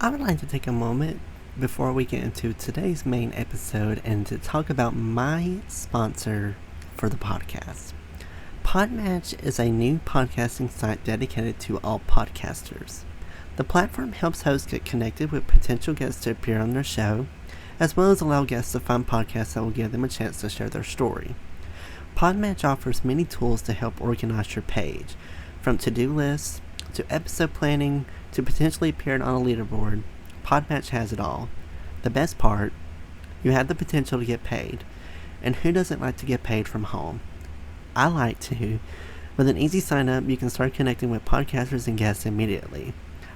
I would like to take a moment before we get into today's main episode and to talk about my sponsor for the podcast. Podmatch is a new podcasting site dedicated to all podcasters. The platform helps hosts get connected with potential guests to appear on their show, as well as allow guests to find podcasts that will give them a chance to share their story. Podmatch offers many tools to help organize your page, from to-do lists to episode planning to potentially appearing on a leaderboard. Podmatch has it all. The best part, you have the potential to get paid. And who doesn't like to get paid from home? I like to. With an easy sign up, you can start connecting with podcasters and guests immediately.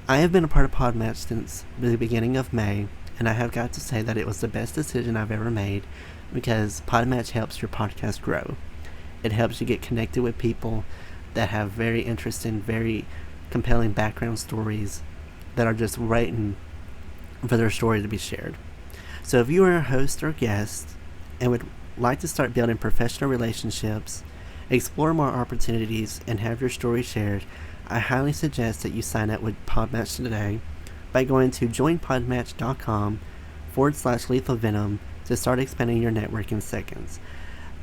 I have been a part of Podmatch since the beginning of May, and I have got to say that it was the best decision I've ever made because Podmatch helps your podcast grow. It helps you get connected with people that have very interesting, very compelling background stories that are just waiting for their story to be shared. So if you are a host or guest and would like to start building professional relationships, explore more opportunities, and have your story shared, I highly suggest that you sign up with Podmatch today by going to joinpodmatch.com/lethal venom to start expanding your network in seconds.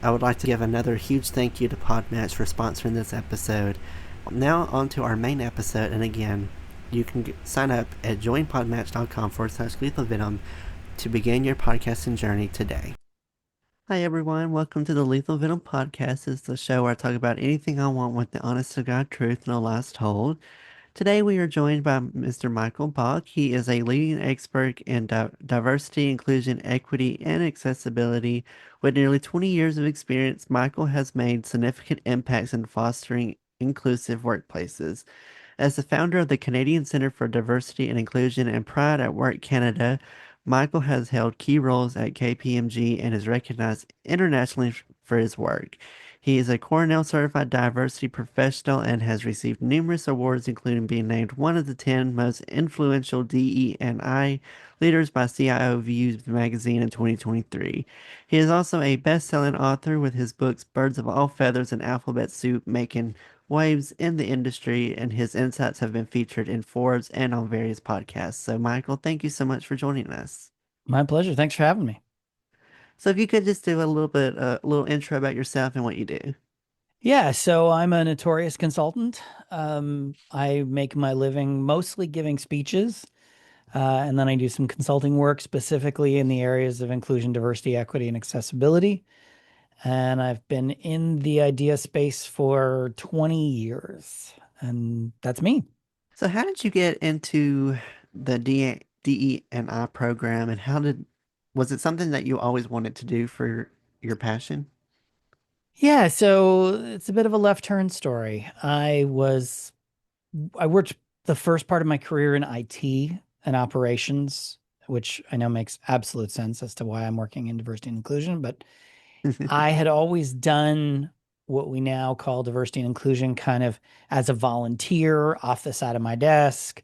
I would like to give another huge thank you to Podmatch for sponsoring this episode. Now on to our main episode, and again, you can sign up at joinpodmatch.com/lethal venom to begin your podcasting journey today. Hi everyone, welcome to the Lethal Venom Podcast. It's the show where I talk about anything I want with the honest to God truth, no lies told. Today we are joined by Mr. Michael Bach. He is a leading expert in diversity, inclusion, equity, and accessibility. With nearly 20 years of experience, Michael has made significant impacts in fostering inclusive workplaces. As the founder of the Canadian Centre for Diversity and Inclusion and Pride at Work Canada, Michael has held key roles at KPMG and is recognized internationally for his work. He is a Cornell certified diversity professional and has received numerous awards, including being named one of the 10 most influential DE&I leaders by CIO Views magazine in 2023. He is also a best-selling author with his books Birds of All Feathers and Alphabet Soup, making waves in the industry, and his insights have been featured in Forbes and on various podcasts. So, Michael, thank you so much for joining us. My pleasure. Thanks for having me. So, if you could just do a little intro about yourself and what you do. Yeah, so I'm a notorious consultant. I make my living mostly giving speeches, and then I do some consulting work specifically in the areas of inclusion, diversity, equity, and accessibility. And I've been in the idea space for 20 years, and that's me. So, how did you get into the DE&I program, and was it something that you always wanted to do for your passion? Yeah, so it's a bit of a left turn story. I worked the first part of my career in IT and operations, which I know makes absolute sense as to why I'm working in diversity and inclusion. But I had always done what we now call diversity and inclusion kind of as a volunteer off the side of my desk.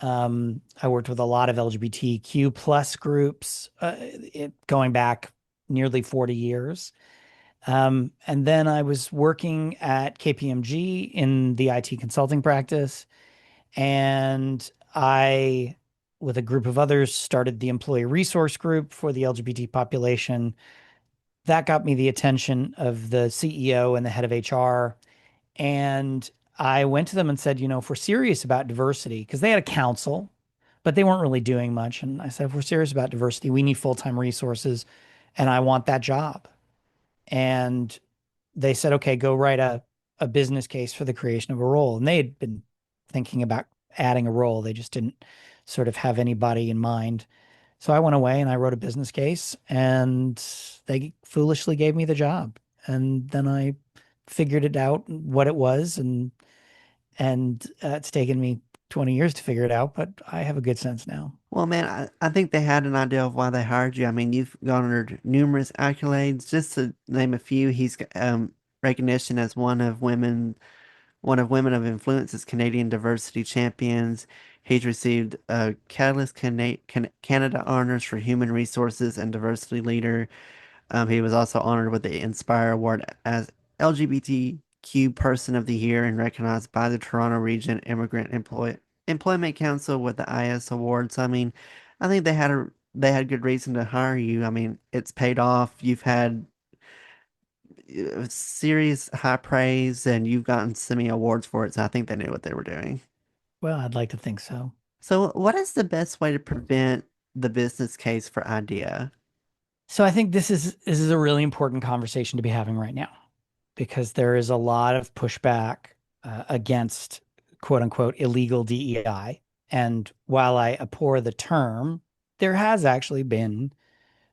I worked with a lot of LGBTQ plus groups, going back nearly 40 years. And then I was working at KPMG in the IT consulting practice. And I, with a group of others, started the employee resource group for the LGBT population. That got me the attention of the CEO and the head of HR. And I went to them and said, if we're serious about diversity, because they had a council, but they weren't really doing much. And I said, if we're serious about diversity, we need full-time resources, and I want that job. And they said, okay, go write a business case for the creation of a role. And they had been thinking about adding a role. They just didn't sort of have anybody in mind. So I went away and I wrote a business case, and they foolishly gave me the job. And then I figured it out what it was, and it's taken me 20 years to figure it out, but I have a good sense now. Well, man, I think they had an idea of why they hired you. I mean, you've garnered numerous accolades. Just to name a few, he's recognition as one of Women of Influence's Canadian Diversity Champions. He's received Catalyst Canada honors for Human Resources and Diversity Leader. He was also honored with the Inspire Award as LGBTQ Person of the Year and recognized by the Toronto Region Immigrant employment council with the IS awards. I mean, I think they had good reason to hire you. I mean, it's paid off. You've had serious high praise, and you've gotten semi awards for it. So I think they knew what they were doing. Well, I'd like to think so. So, what is the best way to prevent the business case for idea? So I think this is a really important conversation to be having right now because there is a lot of pushback against quote unquote illegal DEI. And while I abhor the term, there has actually been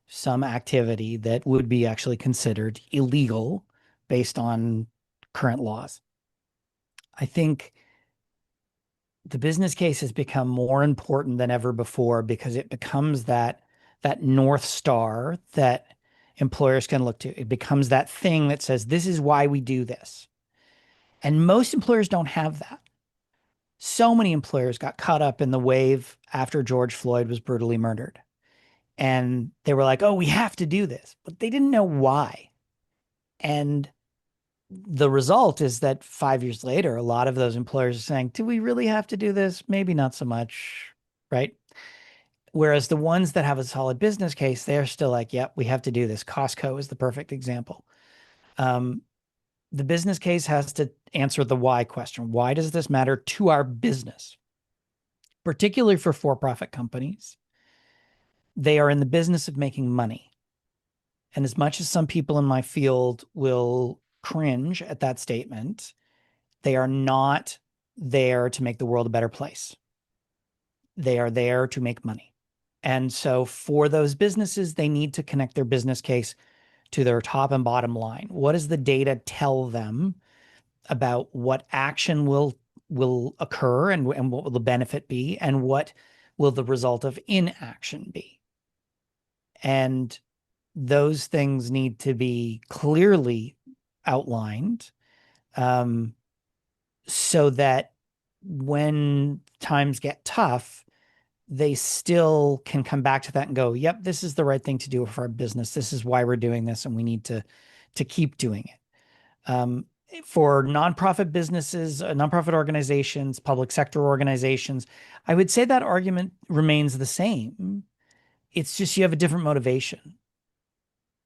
some activity that would be actually considered illegal based on current laws. I think the business case has become more important than ever before because it becomes that North Star that employers can look to. It becomes that thing that says, this is why we do this. And most employers don't have that. So many employers got caught up in the wave after George Floyd was brutally murdered. And they were like, oh, we have to do this. But they didn't know why. And the result is that 5 years later, a lot of those employers are saying, do we really have to do this? Maybe not so much. Right. Whereas the ones that have a solid business case, they're still like, yep, we have to do this. Costco is the perfect example. Um, the business case has to answer the why question. Why does this matter to our business? Particularly for profit companies, they are in the business of making money. And as much as some people in my field will cringe at that statement, they are not there to make the world a better place. They are there to make money. And so for those businesses, they need to connect their business case to their top and bottom line. What does the data tell them about what action will occur and what will the benefit be and what will the result of inaction be? And those things need to be clearly outlined um, so that when times get tough, they still can come back to that and go, yep, this is the right thing to do for our business. This is why we're doing this, and we need to keep doing it. For nonprofit businesses, nonprofit organizations, public sector organizations, I would say that argument remains the same. It's just you have a different motivation,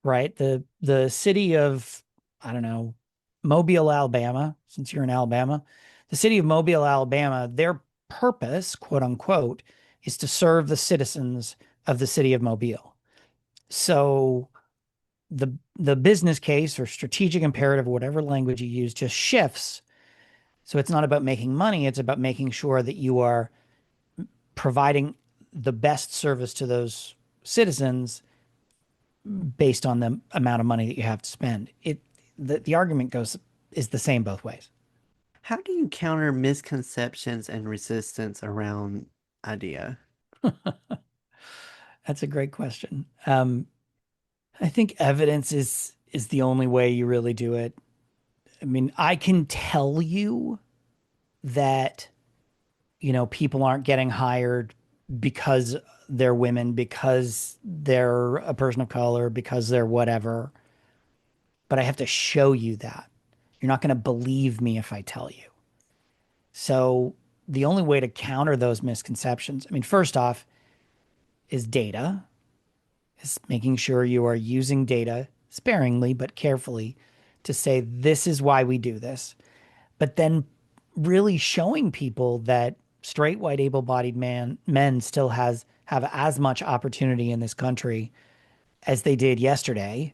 right? The city of, I don't know, Mobile, Alabama, since you're in Alabama, the city of Mobile, Alabama, their purpose, quote unquote, is to serve the citizens of the city of Mobile. So the business case or strategic imperative, whatever language you use, just shifts. So it's not about making money, it's about making sure that you are providing the best service to those citizens based on the amount of money that you have to spend. The argument goes is the same both ways. How do you counter misconceptions and resistance around idea? That's a great question. I think evidence is the only way you really do it. I mean, I can tell you that people aren't getting hired because they're women, because they're a person of color, because they're whatever. But I have to show you that. You're not going to believe me if I tell you. So the only way to counter those misconceptions, I mean, first off, is data, is making sure you are using data sparingly but carefully to say this is why we do this. But then really showing people that straight white able-bodied men still have as much opportunity in this country as they did yesterday.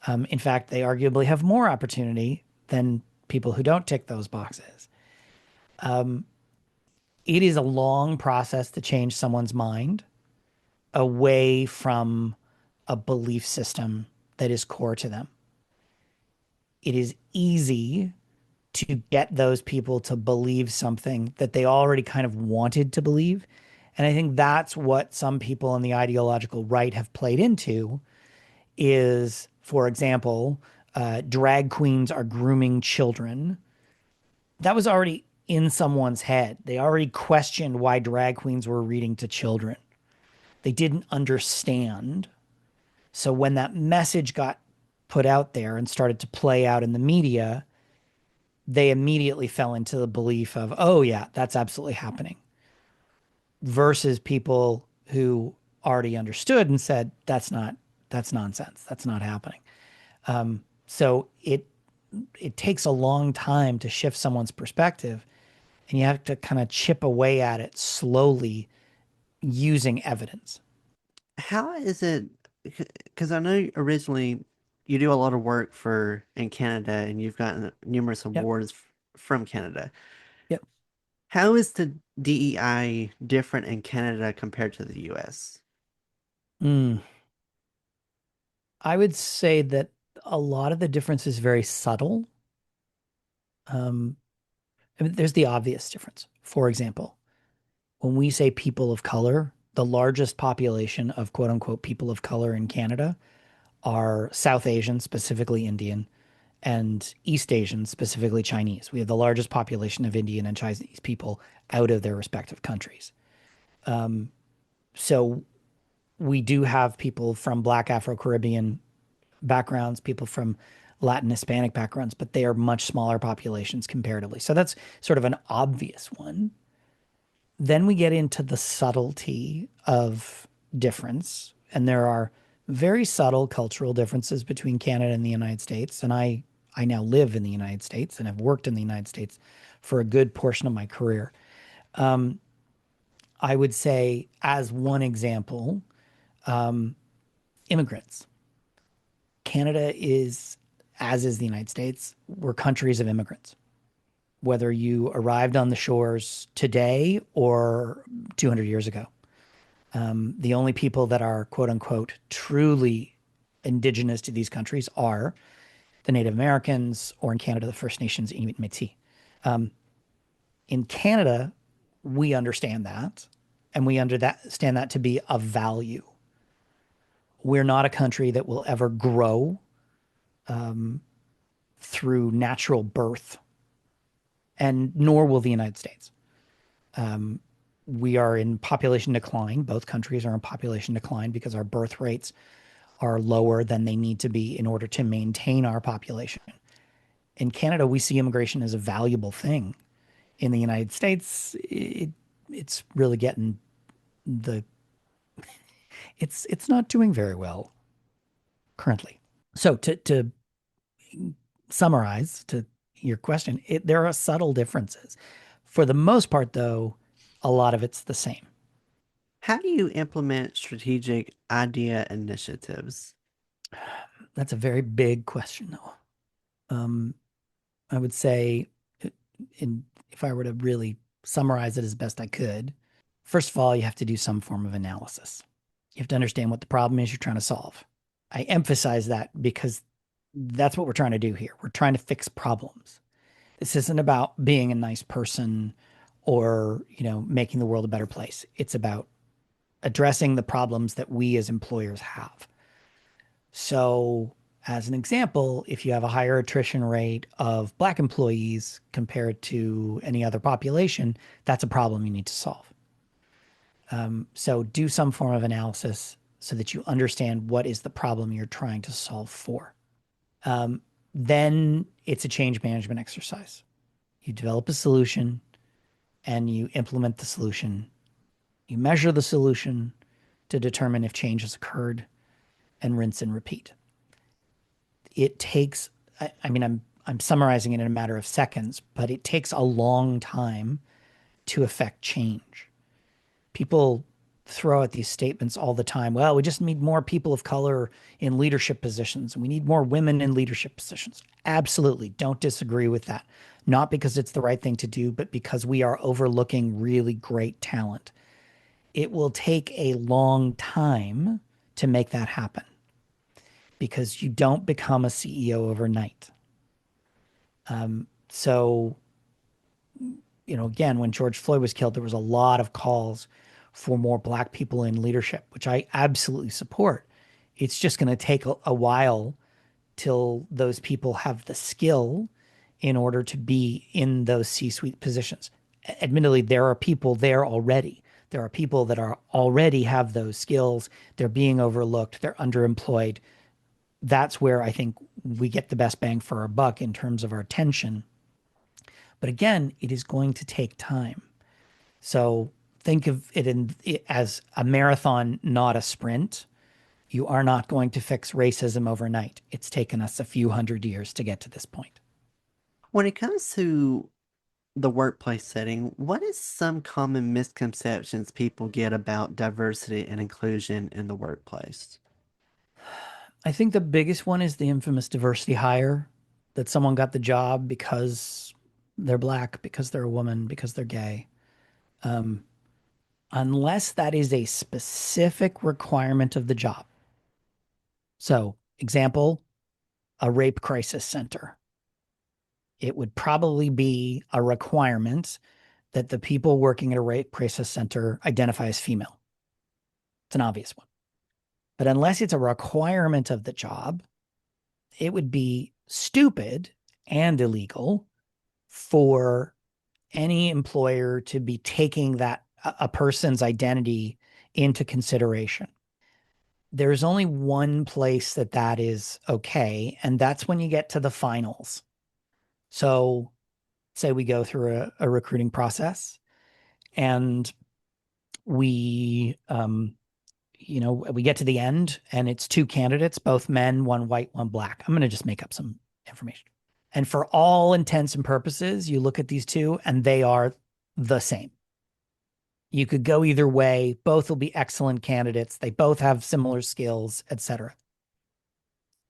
In fact, they arguably have more opportunity than people who don't tick those boxes. It is a long process to change someone's mind away from a belief system that is core to them. It is easy to get those people to believe something that they already kind of wanted to believe. And I think that's what some people on the ideological right have played into is, for example, drag queens are grooming children. That was already in someone's head. They already questioned why drag queens were reading to children. They didn't understand. So when that message got put out there and started to play out in the media, they immediately fell into the belief of, oh, yeah, that's absolutely happening, versus people who already understood and said, that's nonsense. That's not happening. So it takes a long time to shift someone's perspective, and you have to kind of chip away at it slowly using evidence. How is it? Because I know originally you do a lot of work for in Canada and you've gotten numerous Yep. awards from Canada. Yep. How is the DEI different in Canada compared to the US? Mm. I would say that a lot of the difference is very subtle. Um, I mean, there's the obvious difference. For example, when we say people of color, the largest population of quote unquote people of color in Canada are South Asian, specifically Indian, and East Asian, specifically Chinese. We have the largest population of Indian and Chinese people out of their respective countries. So we do have people from Black Afro Caribbean backgrounds, people from Latin Hispanic backgrounds, but they are much smaller populations comparatively. So that's sort of an obvious one. Then we get into the subtlety of difference, and there are very subtle cultural differences between Canada and the United States. And I now live in the United States and have worked in the United States for a good portion of my career. I would say, as one example, immigrants. Canada is, as is the United States, we're countries of immigrants. Whether you arrived on the shores today or 200 years ago, the only people that are quote unquote truly indigenous to these countries are the Native Americans, or in Canada, the First Nations, Inuit, Métis. In Canada, we understand that, and we understand that to be of value. We're not a country that will ever grow through natural birth, and nor will the United States. We are in population decline. Both countries are in population decline because our birth rates are lower than they need to be in order to maintain our population. In Canada, we see immigration as a valuable thing. In the United States, it's really getting the it's not doing very well currently. So to summarize to your question, there are subtle differences. For the most part, though, a lot of it's the same. How do you implement strategic idea initiatives? That's a very big question, though. Um, I would say, if I were to really summarize it as best I could, first of all, you have to do some form of analysis. You have to understand what the problem is you're trying to solve. I emphasize that because that's what we're trying to do here. We're trying to fix problems. This isn't about being a nice person or, making the world a better place. It's about addressing the problems that we as employers have. So, as an example, if you have a higher attrition rate of Black employees compared to any other population, that's a problem you need to solve. So, do some form of analysis so that you understand what is the problem you're trying to solve for. Then it's a change management exercise. You develop a solution and you implement the solution. You measure the solution to determine if change has occurred, and rinse and repeat. It takes, I mean, I'm summarizing it in a matter of seconds, but it takes a long time to affect change. People throw out these statements all the time. Well, we just need more people of color in leadership positions. We need more women in leadership positions. Absolutely. Don't disagree with that. Not because it's the right thing to do, but because we are overlooking really great talent. It will take a long time to make that happen because you don't become a CEO overnight. So, again, when George Floyd was killed, there was a lot of calls for more Black people in leadership, which I absolutely support. It's just going to take a while till those people have the skill in order to be in those C-suite positions. Admittedly, there are people there already. There are people that are already have those skills. They're being overlooked. They're underemployed. That's where I think we get the best bang for our buck in terms of our attention. But again, it is going to take time. So think of as a marathon, not a sprint. You are not going to fix racism overnight. It's taken us a few hundred years to get to this point. When it comes to the workplace setting, what is some common misconceptions people get about diversity and inclusion in the workplace? I think the biggest one is the infamous diversity hire, that someone got the job because they're black, because they're a woman, because they're gay. Um, unless that is a specific requirement of the job. So, example, a rape crisis center. It would probably be a requirement that the people working at a rape crisis center identify as female. It's an obvious one. But unless it's a requirement of the job, it would be stupid and illegal for any employer to be taking that a person's identity into consideration. There's only one place that that is okay, and that's when you get to the finals. So, say we go through a recruiting process and we get to the end and it's two candidates, both men, one white, one black. I'm going to just make up some information. And for all intents and purposes, you look at these two and they are the same. You could go either way. Both will be excellent candidates. They both have similar skills, etc.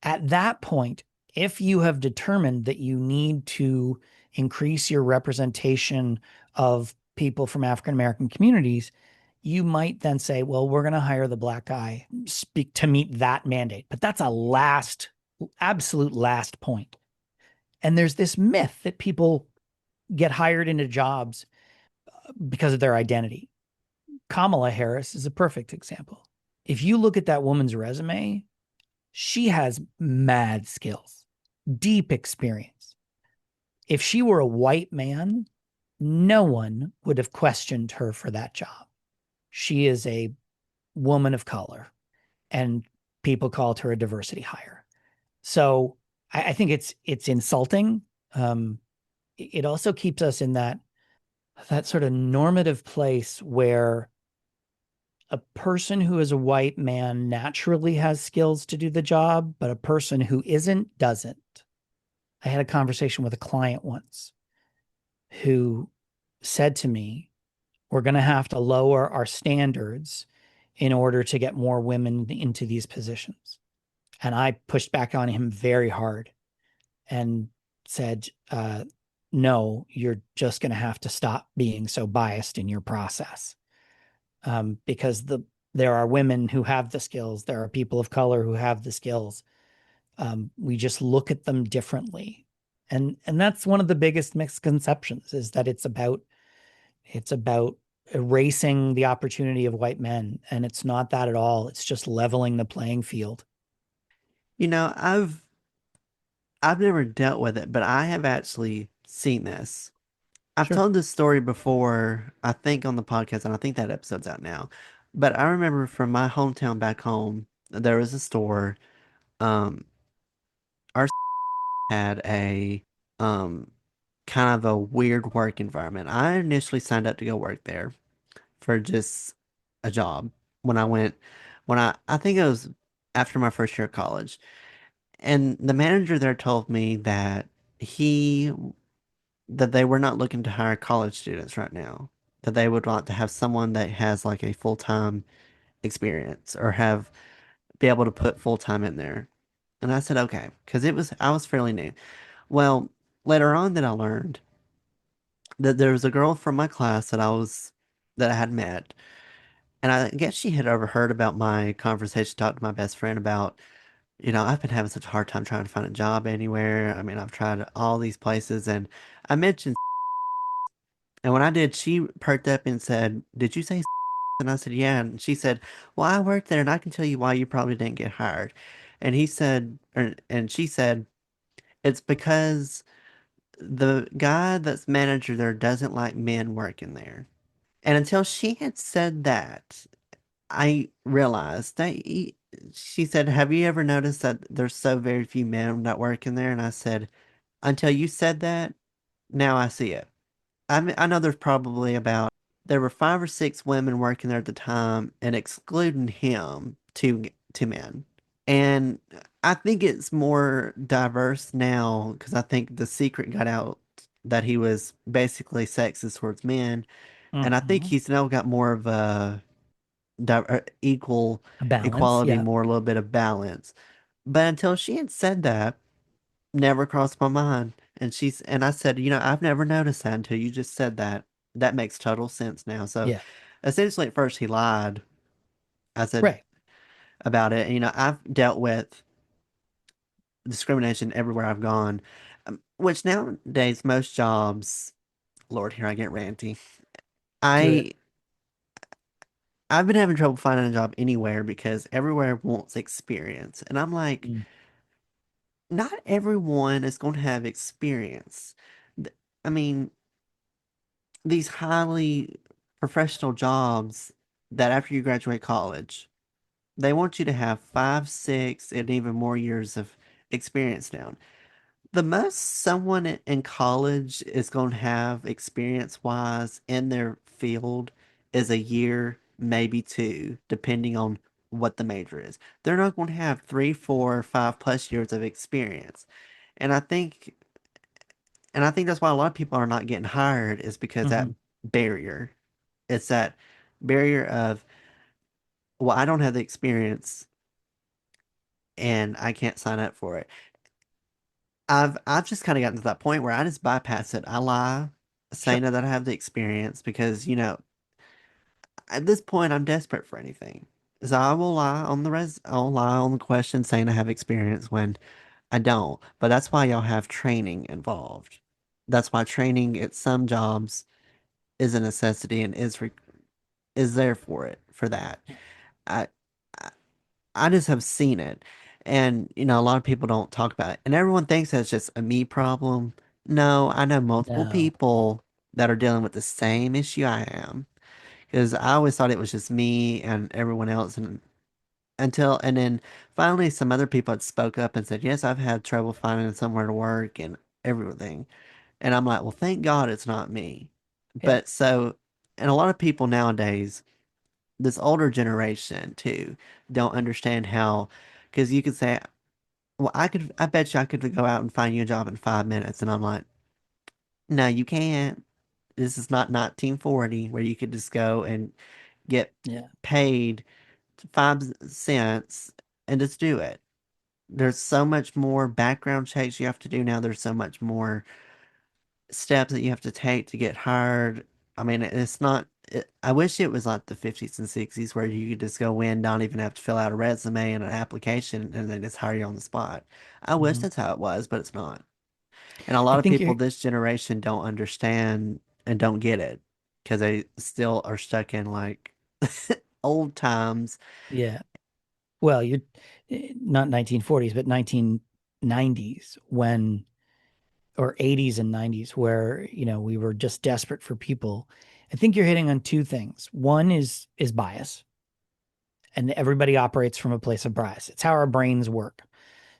At that point, if you have determined that you need to increase your representation of people from African American communities, you might then say, well, we're going to hire the black guy to meet that mandate. But that's a absolute last point. And there's this myth that people get hired into jobs because of their identity. Kamala Harris is a perfect example. If you look at that woman's resume, she has mad skills, deep experience. If she were a white man, no one would have questioned her for that job. She is a woman of color, and people called her a diversity hire. So I think it's insulting. It also keeps us in that sort of normative place where a person who is a white man naturally has skills to do the job, but a person who isn't doesn't. I had a conversation with a client once who said to me, we're going to have to lower our standards in order to get more women into these positions. And I pushed back on him very hard and said, no, you're just going to have to stop being so biased in your process. Because there are women who have the skills, there are people of color who have the skills. We just look at them differently. And that's one of the biggest misconceptions, is that it's about erasing the opportunity of white men. And it's not that at all. It's just leveling the playing field. You know, I've never dealt with it, but I have actually seen this. I've Sure. told this story before, I think on the podcast, and I think that episode's out now. But I remember from my hometown back home, there was a store. Um, our had a um kind of a weird work environment. I initially signed up to go work there for just a job when I think it was after my first year of college. And the manager there told me that he that they were not looking to hire college students right now. That they would want to have someone that has like a full-time experience or have be able to put full-time in there. And I said, okay, because I was fairly new. Well, later on that I learned that there was a girl from my class that I had met, and I guess she had overheard about my conversation, talked to my best friend about, I've been having such a hard time trying to find a job anywhere. I mean, I've tried all these places, and I mentioned, and when I did, she perked up and said, "Did you say?" And I said, "Yeah." And she said, "Well, I worked there, and I can tell you why you probably didn't get hired." And he said, and she said, "It's because the guy that's manager there doesn't like men working there." And until she had said that, I realized she said, "Have you ever noticed that there's so very few men that work in there?" And I said, "Until you said that, Now I see it. I know there's probably about there were 5 or 6 women working there at the time, and excluding him, two men. And I think it's more diverse now because I think the secret got out that he was basically sexist towards men, and I think Hmm. he's now got more of a equal A balance. equality, Yeah. more a little bit of balance. But until she had said that, never crossed my mind. And I said, I've never noticed that until you just said that. That makes total sense now. So Yeah. essentially at first he lied. I said Right. about it. I've dealt with discrimination everywhere I've gone, which nowadays most jobs, Lord, here I get ranty. Do it. I I've been having trouble finding a job anywhere because everywhere wants experience. And I'm like, Mm. not everyone is going to have experience. I mean, these highly professional jobs that after you graduate college, they want you to have 5, 6, and even more years of experience down. The most someone in college is going to have experience wise in their field is a year, maybe 2, depending on what the major is. They're not going to have 3, 4, 5+ years of experience. And I think and I think that's why a lot of people are not getting hired is because that Hmm. barrier. It's that barrier of, well, I don't have the experience and I can't sign up for it. I've just kind of gotten to that point where I just bypass it. I lie, saying Sure. that I have the experience because, at this point I'm desperate for anything. So I'll lie on the question saying I have experience when I don't. But that's why y'all have training involved. That's why training at some jobs is a necessity and is there for it for that. I I I just have seen it. And, a lot of people don't talk about it. And everyone thinks that's just a me problem. No, I know multiple No. people that are dealing with the same issue I am. Because I always thought it was just me and everyone else. And then finally some other people had spoke up and said, yes, I've had trouble finding somewhere to work and everything. And I'm like, well, thank God it's not me. Yeah. And a lot of people nowadays, this older generation too, don't understand how, because you could say, well, I bet you I could go out and find you a job in 5 minutes. And I'm like, no, you can't. This is not 1940 where you could just go and get Yeah. paid 5 cents and just do it. There's so much more background checks you have to do now. There's so much more steps that you have to take to get hired. I mean, it's not. I wish it was like the 50s and 60s where you could just go in, don't even have to fill out a resume and an application, and they just hire you on the spot. I wish Hmm. that's how it was, but it's not. And a I lot of think people you're, this generation don't understand and don't get it because they still are stuck in like old times. yeah. Well, you're not 1940s, but 1990s when, or 80s and 90s where, we were just desperate for people. I think you're hitting on two things. One is bias, and everybody operates from a place of bias. It's how our brains work.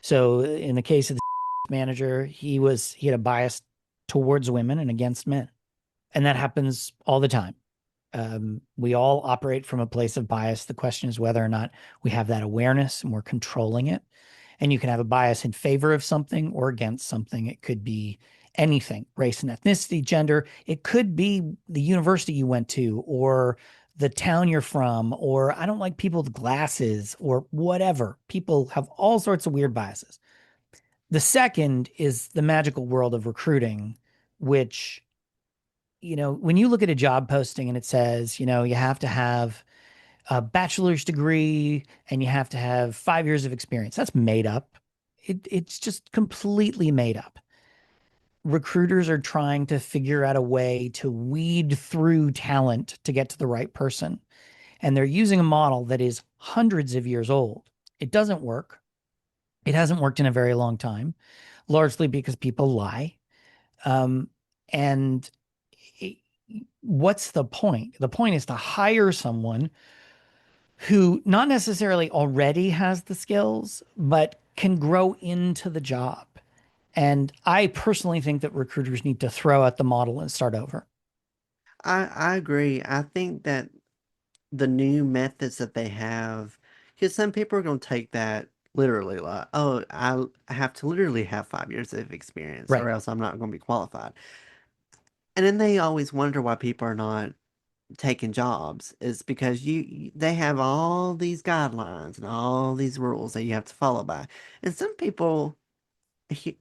So in the case of the manager, he had a bias towards women and against men. And that happens all the time. We all operate from a place of bias. The question is whether or not we have that awareness and we're controlling it. And you can have a bias in favor of something or against something. It could be anything, race and ethnicity, gender. It could be the university you went to or the town you're from, or I don't like people with glasses or whatever. People have all sorts of weird biases. The second is the magical world of recruiting, which, when you look at a job posting and it says, you have to have a bachelor's degree and you have to have 5 years of experience, that's made up. It's just completely made up. Recruiters are trying to figure out a way to weed through talent to get to the right person. And they're using a model that is hundreds of years old. It doesn't work. It hasn't worked in a very long time, largely because people lie. Um, and it, what's the point? The point is to hire someone who not necessarily already has the skills, but can grow into the job. And I personally think that recruiters need to throw out the model and start over. I agree. I think that the new methods that they have, because some people are going to take that literally, like, oh, I have to literally have 5 years of experience Right. or else I'm not going to be qualified. And then they always wonder why people are not taking jobs. Is because they have all these guidelines and all these rules that you have to follow by. And some people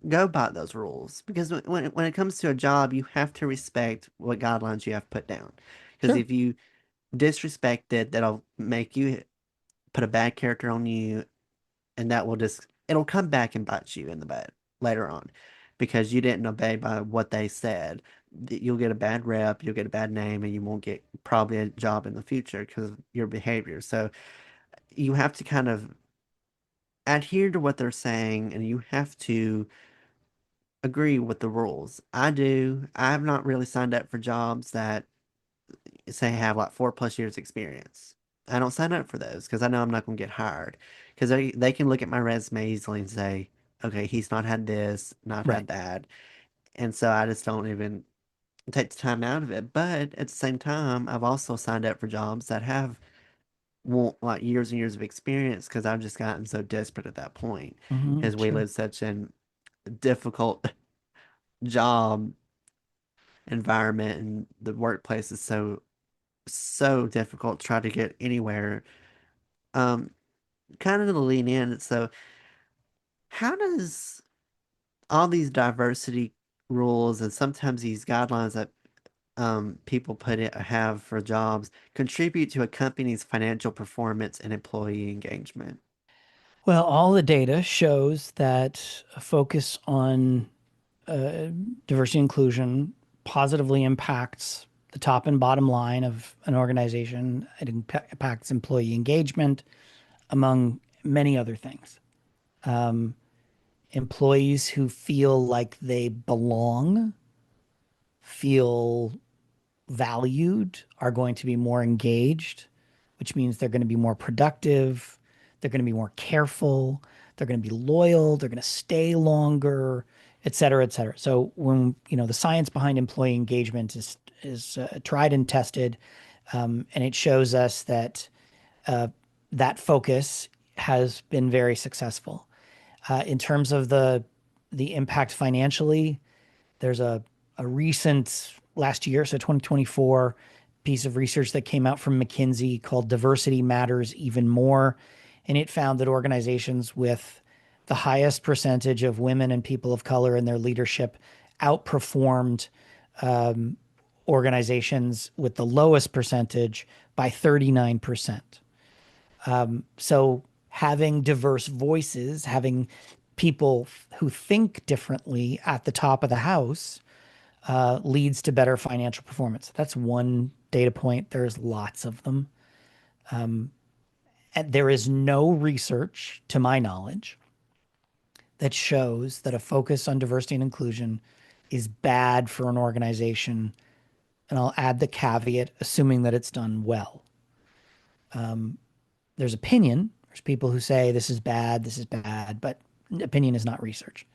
go by those rules because when it comes to a job, you have to respect what guidelines you have put down. Because Sure. if you disrespect it, that'll make you put a bad character on you, and that will just it'll come back and bite you in the butt later on because you didn't obey by what they said. You'll get a bad rep, you'll get a bad name, and you won't get probably a job in the future because of your behavior. So you have to kind of adhere to what they're saying, and you have to agree with the rules. I do. I've not really signed up for jobs that say have like 4+ years experience. I don't sign up for those because I know I'm not going to get hired. Because they can look at my resume easily and say, okay, he's not had this, not Right. had that. And so I just don't even take the time out of it. But at the same time, I've also signed up for jobs that have want like years and years of experience because I've just gotten so desperate at that point Hmm. because we Sure. live such an difficult job environment and the workplace is so difficult to try to get anywhere. Um, Kind of to lean in. So, how does all these diversity rules and sometimes these guidelines that people have for jobs contribute to a company's financial performance and employee engagement? Well, all the data shows that a focus on uh, diversity inclusion positively impacts the top and bottom line of an organization. It impacts employee engagement, among many other things. Employees who feel like they belong, feel valued, are going to be more engaged, which means they're going to be more productive, they're going to be more careful, they're going to be loyal, they're going to stay longer, et cetera, et cetera. So when the science behind employee engagement is tried and tested, and it shows us that that focus has been very successful. In terms of the impact financially, there's a recent last year, so 2024, piece of research that came out from McKinsey called Diversity Matters Even More. And it found that organizations with the highest percentage of women and people of color in their leadership outperformed organizations with the lowest percentage by 39%. So having diverse voices, having people who think differently at the top of the house leads to better financial performance. That's one data point. There's lots of them. And there is no research, to my knowledge, that shows that a focus on diversity and inclusion is bad for an organization. And I'll add the caveat, assuming that it's done well. There's opinion. There's people who say this is bad, but opinion is not research.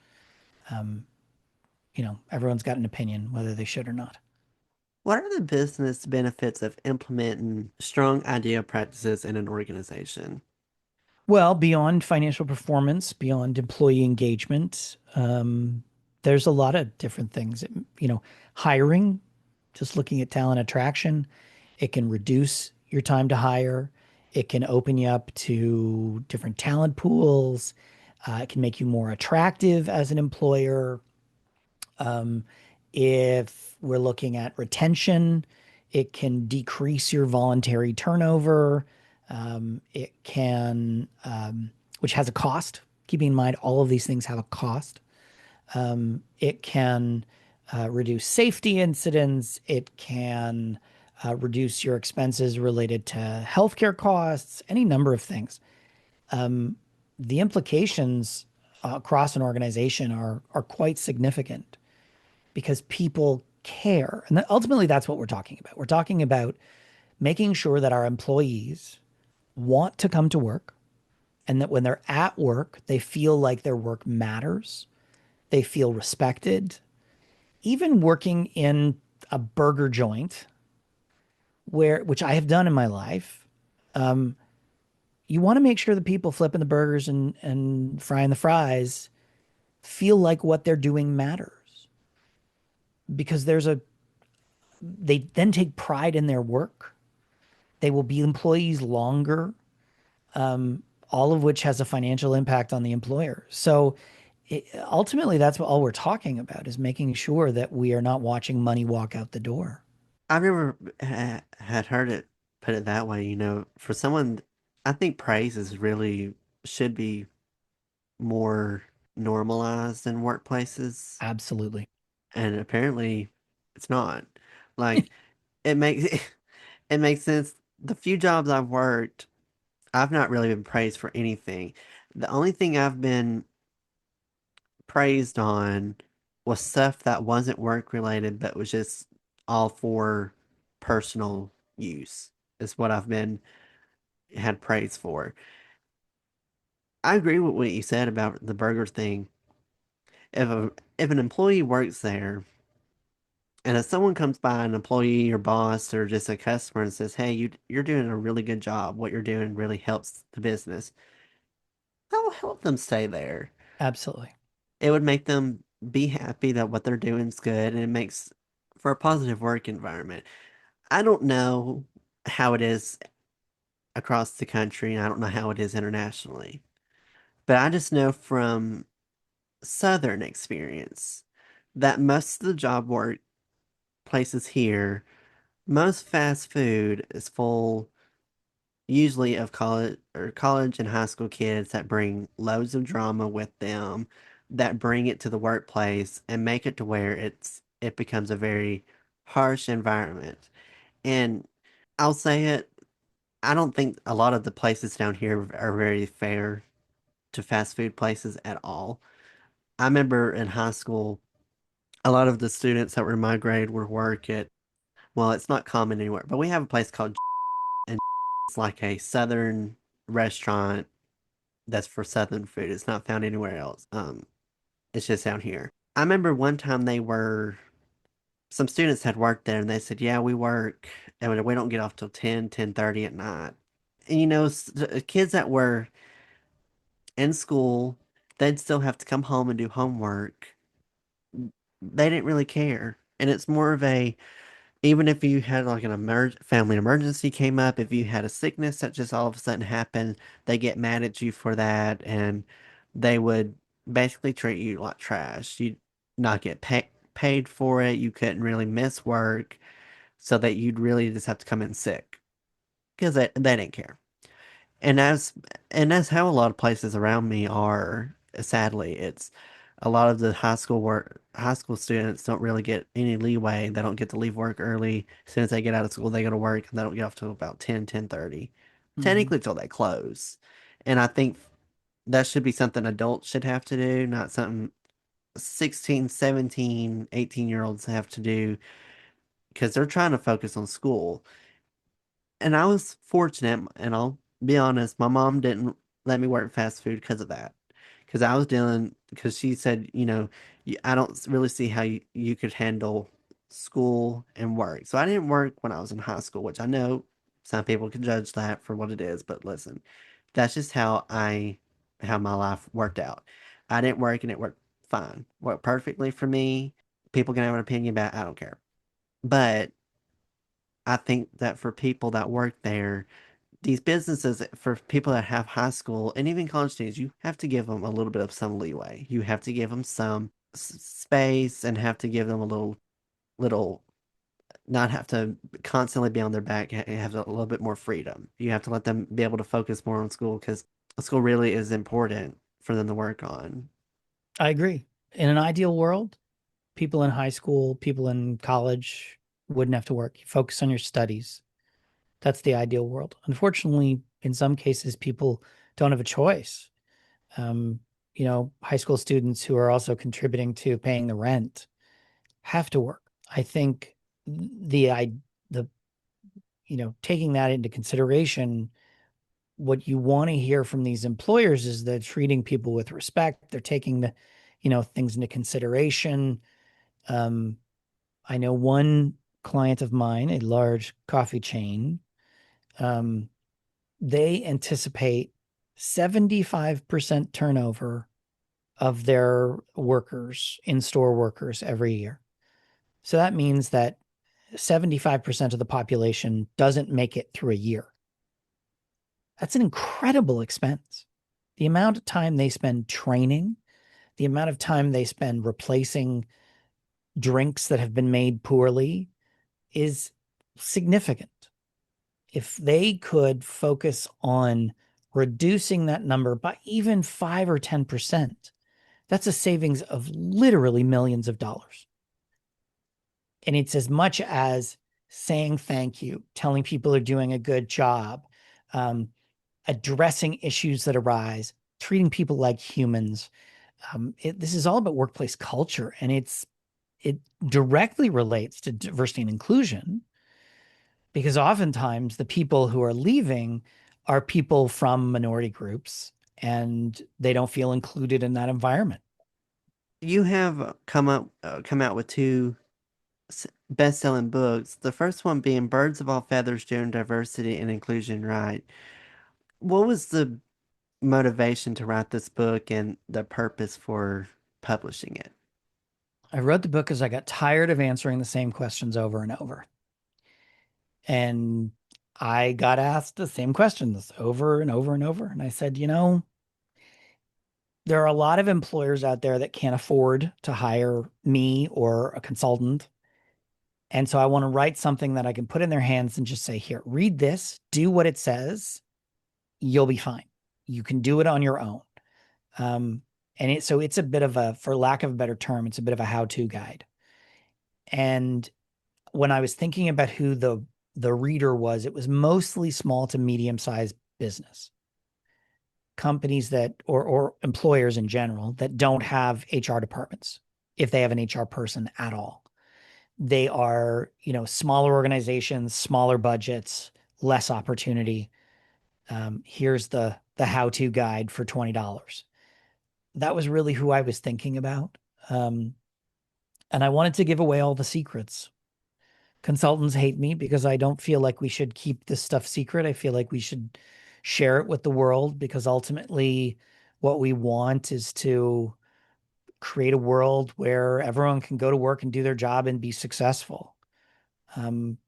Everyone's got an opinion, whether they should or not. What are the business benefits of implementing strong idea practices in an organization? Well, beyond financial performance, beyond employee engagement, there's a lot of different things. Hiring, just looking at talent attraction, it can reduce your time to hire. It can open you up to different talent pools. It can make you more attractive as an employer. If we're looking at retention, it can decrease your voluntary turnover. It can, which has a cost. Keeping in mind, all of these things have a cost. It can reduce safety incidents. It can reduce your expenses related to healthcare costs, any number of things. The implications across an organization are quite significant because people care. And ultimately, that's what we're talking about. We're talking about making sure that our employees want to come to work and that when they're at work, they feel like their work matters. They feel respected. Even working in a burger joint, which I have done in my life, um, you want to make sure the people flipping the burgers and frying the fries feel like what they're doing matters because they then take pride in their work. They will be employees longer, all of which has a financial impact on the employer. So ultimately, that's what all we're talking about is making sure that we are not watching money walk out the door. I've never had heard it put it that way. For someone, I think praise is really should be more normalized in workplaces, Absolutely. and apparently it's not. Like it makes it makes sense. The few jobs I've worked, I've not really been praised for anything. The only thing I've been praised on was stuff that wasn't work related, but was just all for personal use, is what I've been had praise for. I agree with what you said about the burger thing. If an employee works there and if someone comes by, an employee or boss or just a customer and says, "Hey, you're doing a really good job. What you're doing really helps the business," that will help them stay there. Absolutely. It would make them be happy that what they're doing is good, and it makes for a positive work environment. I don't know how it is across the country, and I don't know how it is internationally, but I just know from Southern experience that most of the job work places here, most fast food is full usually of college and high school kids that bring loads of drama with them, that bring it to the workplace and make it to where it becomes a very harsh environment. And I'll say it, I don't think a lot of the places down here are very fair to fast food places at all. I remember in high school, a lot of the students that were in my grade were work at, well, it's not common anywhere, but we have a place called and it's like a southern restaurant that's for southern food. It's not found anywhere else. It's just down here. I remember one time some students had worked there and they said, "Yeah, we work and we don't get off till 10:30 at night." And kids that were in school, they'd still have to come home and do homework. They didn't really care. And it's more of a, even if you had like an family emergency came up, if you had a sickness that just all of a sudden happened, they get mad at you for that, and they would basically treat you like trash. You'd not get paid for it. You couldn't really miss work, so that you'd really just have to come in sick because they didn't care. And that's how a lot of places around me are. Sadly, it's a lot of the high school students don't really get any leeway. They don't get to leave work early. As soon as they get out of school, they go to work and they don't get off till about 10:30, Mhm. technically till they close. And I think that should be something adults should have to do, not something 16, 17, 18-year olds have to do because they're trying to focus on school. And I was fortunate, and I'll be honest, my mom didn't let me work fast food because of that. Because she said, I don't really see how you could handle school and work. So I didn't work when I was in high school, which I know some people can judge that for what it is, but listen, that's just how my life worked out. I didn't work and it worked fine, worked perfectly for me. People can have an opinion about it, I don't care. But I think that for people that work there, these businesses, for people that have high school and even college students, you have to give them a little bit of some leeway. You have to give them some space and have to give them a little, not have to constantly be on their back, have a little bit more freedom. You have to let them be able to focus more on school because school really is important for them to work on. I agree. In an ideal world, people in high school, people in college wouldn't have to work. You focus on your studies. That's the ideal world. Unfortunately, in some cases, people don't have a choice. Um, high school students who are also contributing to paying the rent have to work. I think the taking that into consideration, what you want to hear from these employers is they're treating people with respect. They're taking things into consideration. Um, I know one client of mine, a large coffee chain, um, they anticipate 75% turnover of their workers, in-store workers every year. So that means that 75% of the population doesn't make it through a year. That's an incredible expense. The amount of time they spend training, the amount of time they spend replacing drinks that have been made poorly is significant. If they could focus on reducing that number by even 5 or 10%, that's a savings of literally millions of dollars. And it's as much as saying thank you, telling people they're doing a good job, um, addressing issues that arise, treating people like humans. This is all about workplace culture, and it directly relates to diversity and inclusion because oftentimes the people who are leaving are people from minority groups and they don't feel included in that environment. You have come out with two best-selling books. The first one being "Birds of All Feathers: Gender Diversity and Inclusion." Right. What was the motivation to write this book and the purpose for publishing it? I wrote the book because I got tired of answering the same questions over and over. And I got asked the same questions over and over and over. And I said, there are a lot of employers out there that can't afford to hire me or a consultant. And so I want to write something that I can put in their hands and just say, here, read this, do what it says, you'll be fine. You can do it on your own. So it's a bit of a, for lack of a better term, it's a bit of a how-to guide. And when I was thinking about who the reader was, it was mostly small to medium-sized business companies that or employers in general that don't have HR departments, if they have an HR person at all. They are, smaller organizations, smaller budgets, less opportunity. Here's the how-to guide for $20. That was really who I was thinking about. Um, and I wanted to give away all the secrets. Consultants hate me because I don't feel like we should keep this stuff secret. I feel like we should share it with the world because ultimately what we want is to create a world where everyone can go to work and do their job and be successful. Um,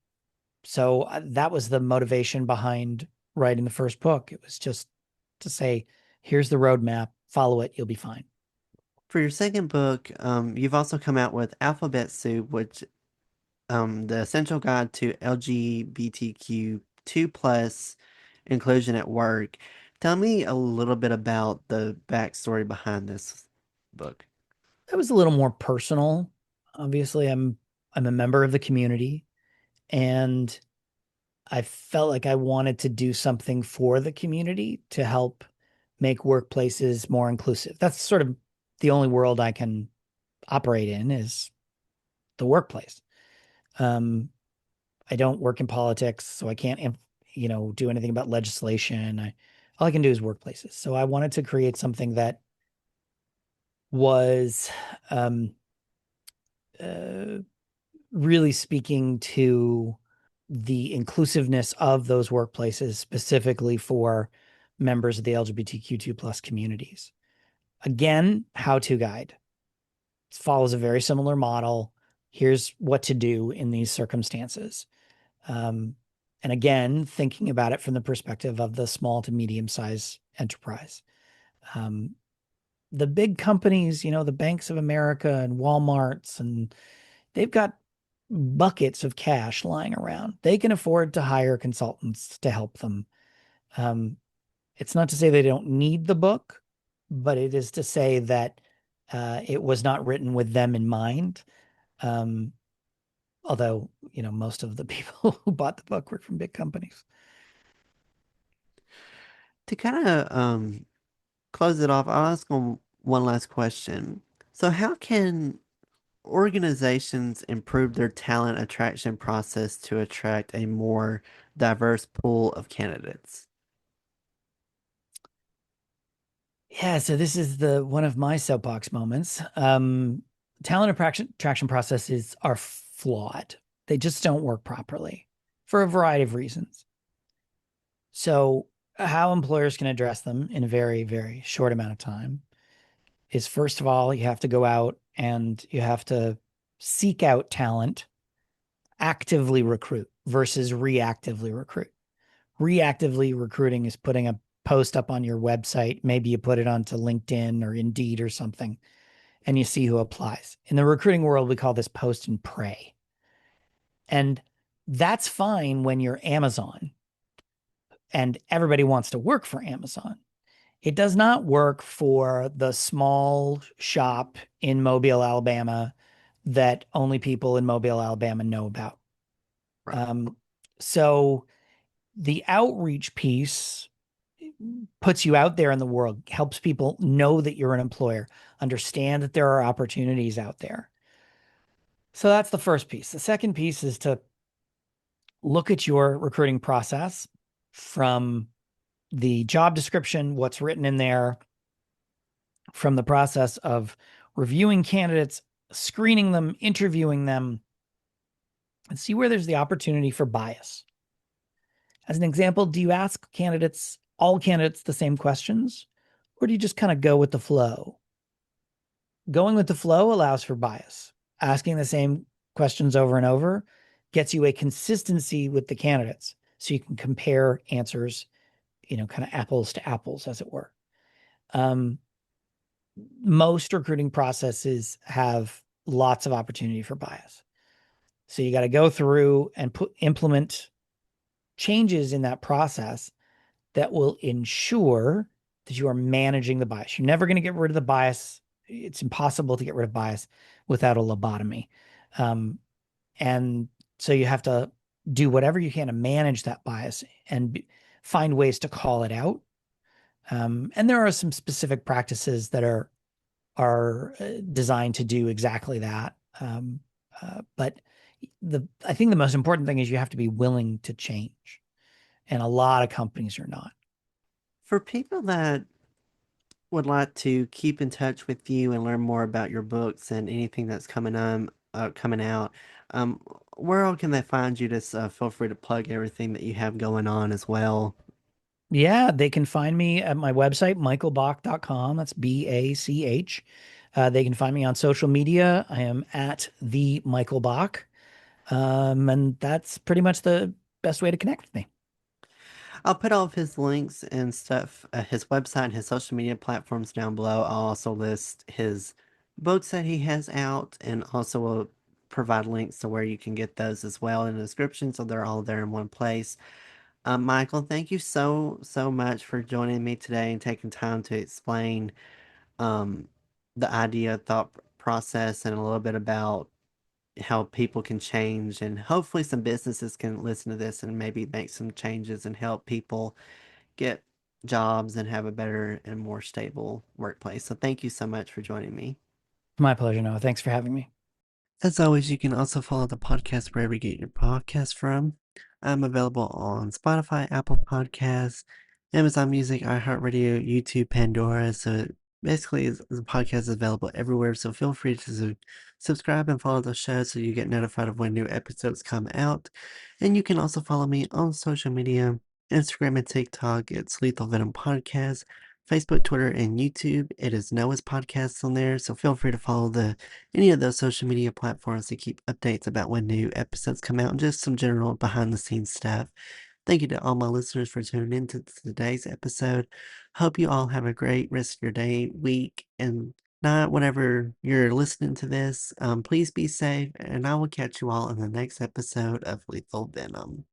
so that was the motivation behind writing the first book. It was just to say, here's the roadmap, follow it, you'll be fine. For your second book, you've also come out with Alphabet Soup, which the essential guide to LGBTQ2 plus inclusion at work. Tell me a little bit about the backstory behind this book. That was a little more personal. Obviously, I'm a member of the community and I felt like I wanted to do something for the community to help make workplaces more inclusive. That's sort of the only world I can operate in is the workplace. Um, I don't work in politics, so I can't, do anything about legislation. All I can do is workplaces. So I wanted to create something that was um, uh, really speaking to the inclusiveness of those workplaces, specifically for members of the LGBTQ2 plus communities. Again, how to guide. It follows a very similar model. Here's what to do in these circumstances. Um, and again, thinking about it from the perspective of the small to medium size enterprise. Um, the big companies, the Banks of America and Walmarts, and they've got buckets of cash lying around. They can afford to hire consultants to help them. Um, it's not to say they don't need the book, but it is to say that it was not written with them in mind. Um, although, most of the people who bought the book were from big companies. To kind of close it off, I'll ask one last question. So, how can organizations improve their talent attraction process to attract a more diverse pool of candidates? Yeah, so this is the one of my soapbox moments. Talent attraction processes are flawed. They just don't work properly for a variety of reasons. So, how employers can address them in a very, very short amount of time is first of all, you have to go out and you have to seek out talent, actively recruit versus reactively recruit. Reactively recruiting is putting a post up on your website. Maybe you put it onto LinkedIn or Indeed or something, and you see who applies. In the recruiting world, we call this post and pray. And that's fine when you're Amazon and everybody wants to work for Amazon. It does not work for the small shop in Mobile, Alabama that only people in Mobile, Alabama know about. Right. Um, so the outreach piece puts you out there in the world, helps people know that you're an employer, understand that there are opportunities out there. So that's the first piece. The second piece is to look at your recruiting process from the job description, what's written in there, from the process of reviewing candidates, screening them, interviewing them, and see where there's the opportunity for bias. As an example, do you ask all candidates, the same questions, or do you just kind of go with the flow? Going with the flow allows for bias. Asking the same questions over and over gets you a consistency with the candidates. So you can compare answers, kind of apples to apples, as it were. Um, most recruiting processes have lots of opportunity for bias. So you got to go through and implement changes in that process that will ensure that you are managing the bias. You're never going to get rid of the bias. It's impossible to get rid of bias without a lobotomy. Um, and so you have to do whatever you can to manage that bias and find ways to call it out. And there are some specific practices that are designed to do exactly that. But I think the most important thing is you have to be willing to change, and a lot of companies are not. For people that would like to keep in touch with you and learn more about your books and anything that's coming out, um, where all can they find you? Just feel free to plug everything that you have going on as well. Yeah, they can find me at my website, michaelbach.com. That's Bach. They can find me on social media. I am at the Michael Bach. And that's pretty much the best way to connect with me. I'll put all of his links and stuff, his website and his social media platforms down below. I'll also list his books that he has out and also will provide links to where you can get those as well in the description, so they're all there in one place. Michael, thank you so much for joining me today and taking time to explain um, the idea, process, and a little bit about how people can change. And hopefully, some businesses can listen to this and maybe make some changes and help people get jobs and have a better and more stable workplace. So, thank you so much for joining me. My pleasure, Noah. Thanks for having me. As always, you can also follow the podcast wherever you get your podcast from. I'm available on Spotify, Apple Podcasts, Amazon Music, iHeartRadio, YouTube, Pandora. So basically, the podcast is available everywhere. So feel free to subscribe and follow the show so you get notified of when new episodes come out. And you can also follow me on social media, Instagram and TikTok. It's Lethal Venom Podcast. Facebook, Twitter, and YouTube. It is Noah's Podcasts on there. So feel free to follow any of those social media platforms to keep updates about when new episodes come out and just some general behind the scenes stuff. Thank you to all my listeners for tuning in to today's episode. Hope you all have a great rest of your day, week, and night, whenever you're listening to this. Please be safe, and I will catch you all in the next episode of Lethal Venom.